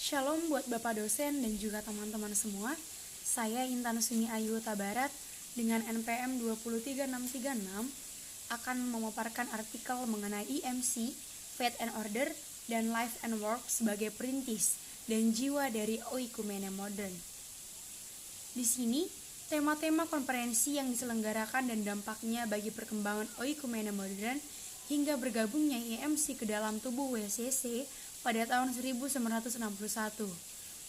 Shalom buat Bapak dosen dan juga teman-teman semua. Saya Intan Suni Ayu Tabarat dengan NPM 23636 akan memaparkan artikel mengenai EMC, Faith and Order, dan Life and Work sebagai perintis dan jiwa dari Oikumene Modern. Di sini, tema-tema konferensi yang diselenggarakan dan dampaknya bagi perkembangan Oikumene Modern hingga bergabungnya EMC ke dalam tubuh WCC pada tahun 1961,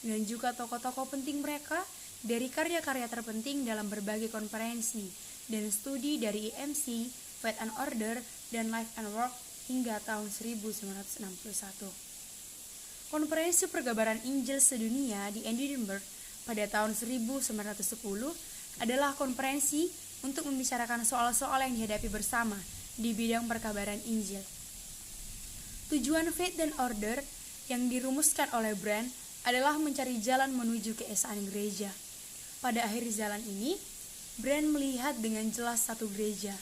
dan juga tokoh-tokoh penting mereka dari karya-karya terpenting dalam berbagai konferensi dan studi dari EMC, Faith and Order, dan Life and Work hingga tahun 1961. Konferensi Pergabaran Injil Sedunia di Edinburgh pada tahun 1910 adalah konferensi untuk membicarakan soal-soal yang dihadapi bersama di bidang perkabaran Injil. Tujuan Faith dan Order yang dirumuskan oleh Brand adalah mencari jalan menuju keesaan gereja. Pada akhir jalan ini, Brand melihat dengan jelas satu gereja.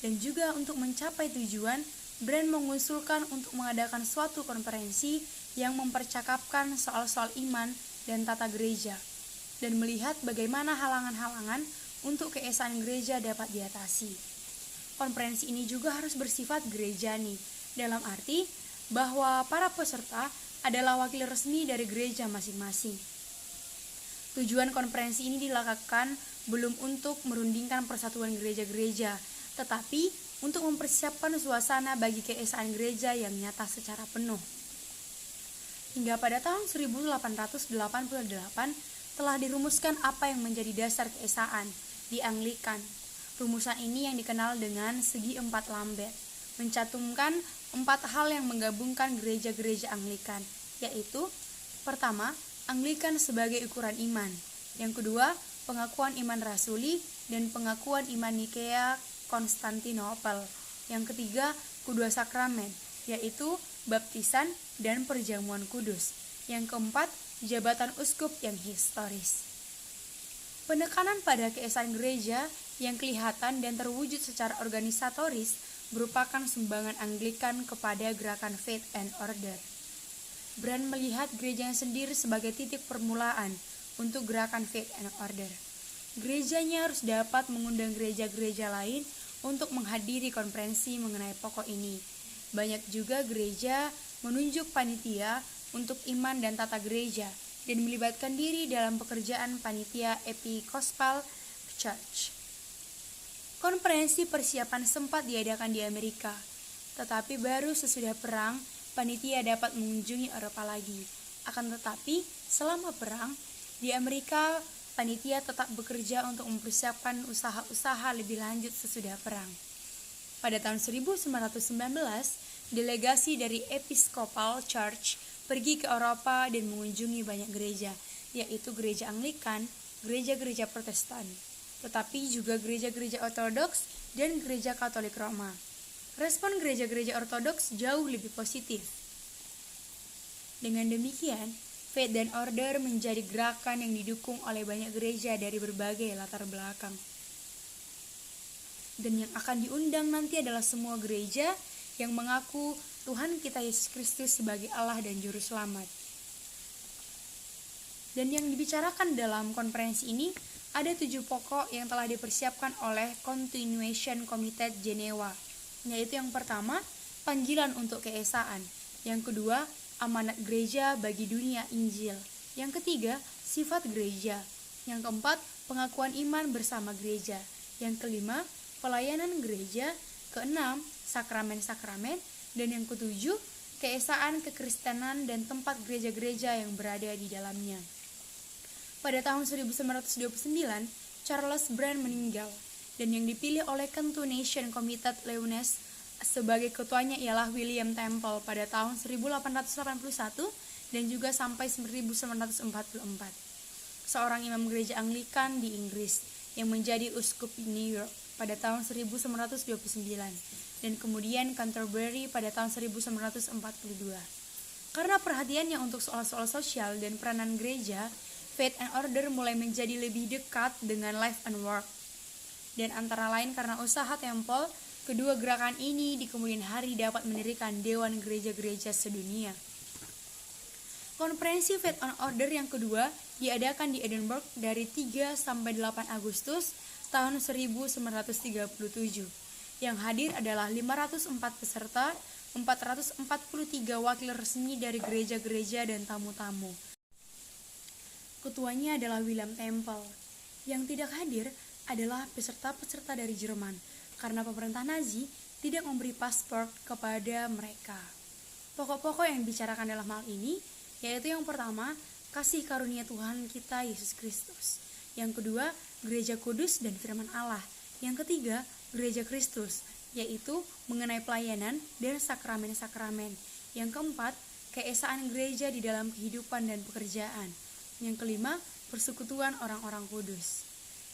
Dan juga untuk mencapai tujuan, Brand mengusulkan untuk mengadakan suatu konferensi yang mempercakapkan soal-soal iman dan tata gereja, dan melihat bagaimana halangan-halangan untuk keesaan gereja dapat diatasi. Konferensi ini juga harus bersifat gerejani, dalam arti bahwa para peserta adalah wakil resmi dari gereja masing-masing. Tujuan konferensi ini dilakukan belum untuk merundingkan persatuan gereja-gereja, tetapi untuk mempersiapkan suasana bagi keesaan gereja yang nyata secara penuh. Hingga pada tahun 1888 telah dirumuskan apa yang menjadi dasar keesaan di Anglikan. Rumusan ini yang dikenal dengan segi 4 Lambert, mencantumkan 4 hal yang menggabungkan gereja-gereja Anglikan, yaitu: pertama, Anglikan sebagai ukuran iman; yang kedua, pengakuan iman rasuli dan pengakuan iman Nikea Konstantinopel; yang ketiga, kedua sakramen, yaitu baptisan dan perjamuan kudus; yang keempat, jabatan uskup yang historis. Penekanan pada keesaan gereja yang kelihatan dan terwujud secara organisatoris merupakan sumbangan Anglikan kepada gerakan Faith and Order. Brand melihat gerejanya sendiri sebagai titik permulaan untuk gerakan Faith and Order. Gerejanya harus dapat mengundang gereja-gereja lain untuk menghadiri konferensi mengenai pokok ini. Banyak juga gereja menunjuk panitia untuk iman dan tata gereja dan melibatkan diri dalam pekerjaan panitia Episcopal Church. Konferensi persiapan sempat diadakan di Amerika, tetapi baru sesudah perang, panitia dapat mengunjungi Eropa lagi. Akan tetapi, selama perang, di Amerika, panitia tetap bekerja untuk mempersiapkan usaha-usaha lebih lanjut sesudah perang. Pada tahun 1919, delegasi dari Episcopal Church pergi ke Eropa dan mengunjungi banyak gereja, yaitu gereja Anglikan, gereja-gereja Protestan, tetapi juga gereja-gereja Ortodoks dan gereja Katolik Roma. Respon gereja-gereja Ortodoks jauh lebih positif. Dengan demikian, Faith dan Order menjadi gerakan yang didukung oleh banyak gereja dari berbagai latar belakang. Dan yang akan diundang nanti adalah semua gereja yang mengaku Tuhan kita Yesus Kristus sebagai Allah dan Juru Selamat. Dan yang dibicarakan dalam konferensi ini ada 7 pokok yang telah dipersiapkan oleh Continuation Committee Jenewa, yaitu yang pertama, panggilan untuk keesaan; yang kedua, amanat gereja bagi dunia Injil; yang ketiga, sifat gereja; yang keempat, pengakuan iman bersama gereja; yang kelima, pelayanan gereja; keenam, sakramen-sakramen; dan yang ketujuh, keesaan kekristenan dan tempat gereja-gereja yang berada di dalamnya. Pada tahun 1929, Charles Brand meninggal, dan yang dipilih oleh Continuation Committee Leunes sebagai ketuanya ialah William Temple pada tahun 1881 dan juga sampai 1944. Seorang imam gereja Anglikan di Inggris yang menjadi uskup New York pada tahun 1929 dan kemudian Canterbury pada tahun 1942. Karena perhatiannya untuk soal-soal sosial dan peranan gereja, Faith and Order mulai menjadi lebih dekat dengan Life and Work. Dan antara lain karena usaha Temple, kedua gerakan ini di kemudian hari dapat mendirikan Dewan Gereja-Gereja Sedunia. Konferensi Faith and Order yang kedua diadakan di Edinburgh dari 3 sampai 8 Agustus tahun 1937. Yang hadir adalah 504 peserta, 443 wakil resmi dari gereja-gereja dan tamu-tamu. Ketuanya adalah William Temple. Yang tidak hadir adalah peserta-peserta dari Jerman, karena pemerintah Nazi tidak memberi paspor kepada mereka. Pokok-pokok yang dibicarakan dalam hal ini yaitu yang pertama, kasih karunia Tuhan kita Yesus Kristus. Yang kedua, gereja kudus dan firman Allah. Yang ketiga, gereja Kristus, yaitu mengenai pelayanan dan sakramen-sakramen. Yang keempat, keesaan gereja di dalam kehidupan dan pekerjaan. Yang kelima, persekutuan orang-orang kudus.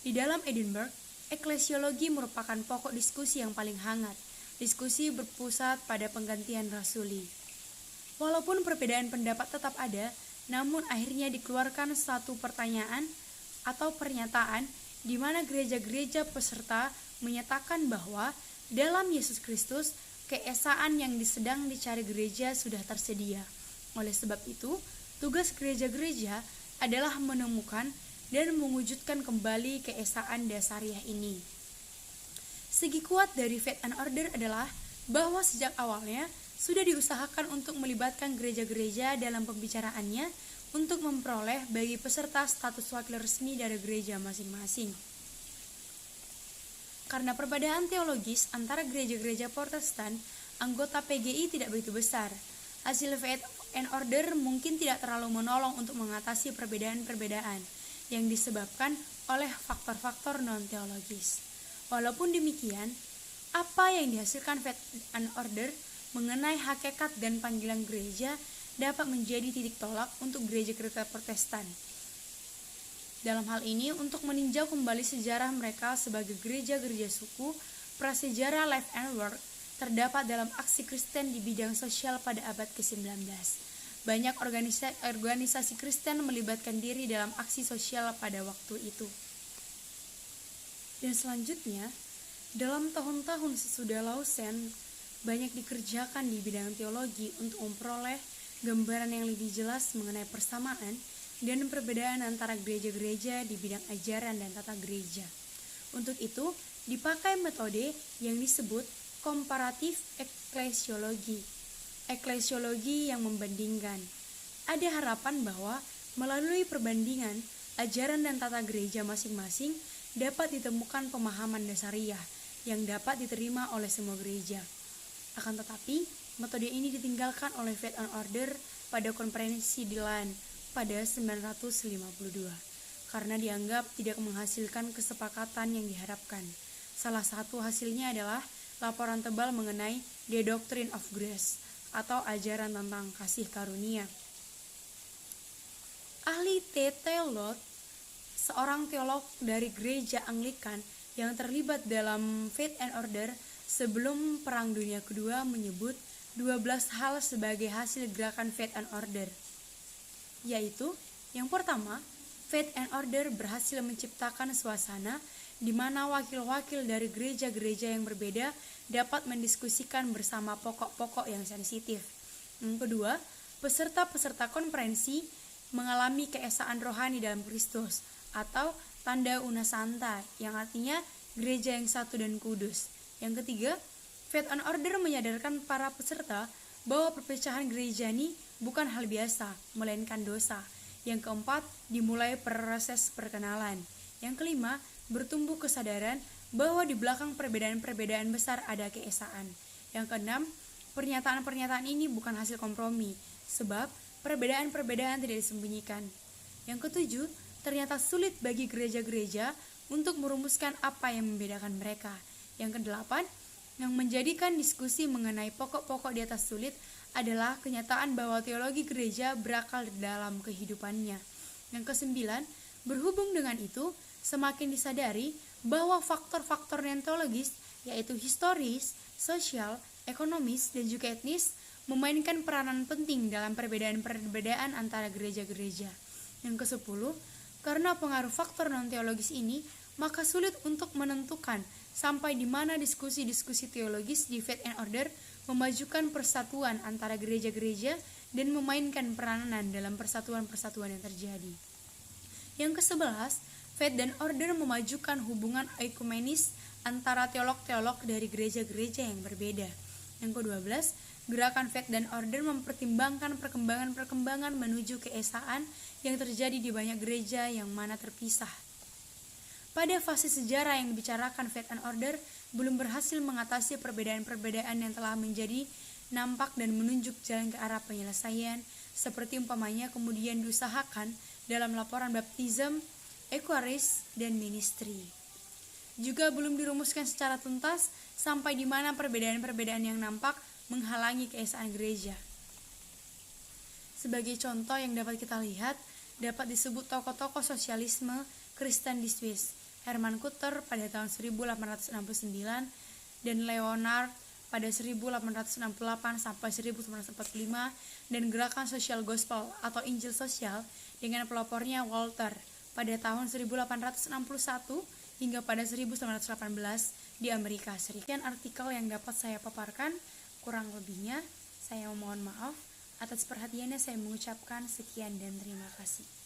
Di dalam Edinburgh, eklesiologi merupakan pokok diskusi yang paling hangat. Diskusi berpusat pada penggantian rasuli. Walaupun perbedaan pendapat tetap ada, namun akhirnya dikeluarkan satu pertanyaan atau pernyataan di mana gereja-gereja peserta menyatakan bahwa dalam Yesus Kristus, keesaan yang sedang dicari gereja sudah tersedia. Oleh sebab itu, tugas gereja-gereja adalah menemukan dan mewujudkan kembali keesaan dasariah ini. Segi kuat dari Faith and Order adalah bahwa sejak awalnya sudah diusahakan untuk melibatkan gereja-gereja dalam pembicaraannya untuk memperoleh bagi peserta status wakil resmi dari gereja masing-masing. Karena perbedaan teologis antara gereja-gereja Protestan, anggota PGI tidak begitu besar. Hasil Faith and Order mungkin tidak terlalu menolong untuk mengatasi perbedaan-perbedaan yang disebabkan oleh faktor-faktor non-teologis. Walaupun demikian, apa yang dihasilkan Faith and Order mengenai hakikat dan panggilan gereja dapat menjadi titik tolak untuk gereja-gereja Protestan. Dalam hal ini, untuk meninjau kembali sejarah mereka sebagai gereja-gereja suku, prasejarah Life and Work terdapat dalam aksi Kristen di bidang sosial pada abad ke-19. Banyak organisasi Kristen melibatkan diri dalam aksi sosial pada waktu itu. Dan selanjutnya, dalam tahun-tahun sesudah Lausanne, banyak dikerjakan di bidang teologi untuk memperoleh gambaran yang lebih jelas mengenai persamaan dan perbedaan antara gereja-gereja di bidang ajaran dan tata gereja. Untuk itu, dipakai metode yang disebut komparatif eklesiologi. Eklesiologi yang membandingkan. Ada harapan bahwa melalui perbandingan, ajaran dan tata gereja masing-masing dapat ditemukan pemahaman dasariah yang dapat diterima oleh semua gereja. Akan tetapi, metode ini ditinggalkan oleh Faith and Order pada konferensi di Laon pada 1952 karena dianggap tidak menghasilkan kesepakatan yang diharapkan. Salah satu hasilnya adalah laporan tebal mengenai The Doctrine of Grace atau ajaran tentang kasih karunia. Ahli T.T. Lott, seorang teolog dari gereja Anglikan yang terlibat dalam Faith and Order sebelum Perang Dunia Kedua, menyebut 12 hal sebagai hasil gerakan Faith and Order, yaitu yang pertama, Faith and Order berhasil menciptakan suasana di mana wakil-wakil dari gereja-gereja yang berbeda dapat mendiskusikan bersama pokok-pokok yang sensitif. Yang kedua, peserta-peserta konferensi mengalami keesaan rohani dalam Kristus atau tanda unasanta yang artinya gereja yang satu dan kudus. Yang ketiga, Faith and Order menyadarkan para peserta bahwa perpecahan gereja ini bukan hal biasa, melainkan dosa. Yang keempat, dimulai proses perkenalan. Yang kelima, bertumbuh kesadaran bahwa di belakang perbedaan-perbedaan besar ada keesaan. Yang keenam, pernyataan-pernyataan ini bukan hasil kompromi, sebab perbedaan-perbedaan tidak disembunyikan. Yang ketujuh, ternyata sulit bagi gereja-gereja untuk merumuskan apa yang membedakan mereka. Yang kedelapan, yang menjadikan diskusi mengenai pokok-pokok di atas sulit adalah kenyataan bahwa teologi gereja berakal dalam kehidupannya. Yang kesembilan, berhubung dengan itu, semakin disadari bahwa faktor-faktor non-teologis, yaitu historis, sosial, ekonomis, dan juga etnis, memainkan peranan penting dalam perbedaan-perbedaan antara gereja-gereja. Yang kesepuluh, karena pengaruh faktor non-teologis ini, maka sulit untuk menentukan sampai di mana diskusi-diskusi teologis di Faith and Order memajukan persatuan antara gereja-gereja dan memainkan peranan dalam persatuan-persatuan yang terjadi. Yang ke-11, Faith dan Order memajukan hubungan ekumenis antara teolog-teolog dari gereja-gereja yang berbeda. Yang ke-12, gerakan Faith dan Order mempertimbangkan perkembangan-perkembangan menuju keesaan yang terjadi di banyak gereja yang mana terpisah. Pada fase sejarah yang dibicarakan, Faith and Order belum berhasil mengatasi perbedaan-perbedaan yang telah menjadi nampak dan menunjuk jalan ke arah penyelesaian, seperti umpamanya kemudian diusahakan dalam laporan baptism, Eucharis, dan ministry. Juga belum dirumuskan secara tuntas sampai di mana perbedaan-perbedaan yang nampak menghalangi keesaan gereja. Sebagai contoh yang dapat kita lihat, dapat disebut tokoh-tokoh sosialisme Kristen di Swiss, Hermann Cotter pada tahun 1869 dan Leonard pada 1868 sampai 1945, dan gerakan sosial gospel atau Injil sosial dengan pelopornya Walther pada tahun 1861 hingga pada 1918 di Amerika Serikat. Sekian artikel yang dapat saya paparkan, kurang lebihnya saya mohon maaf. Atas perhatiannya saya mengucapkan sekian dan terima kasih.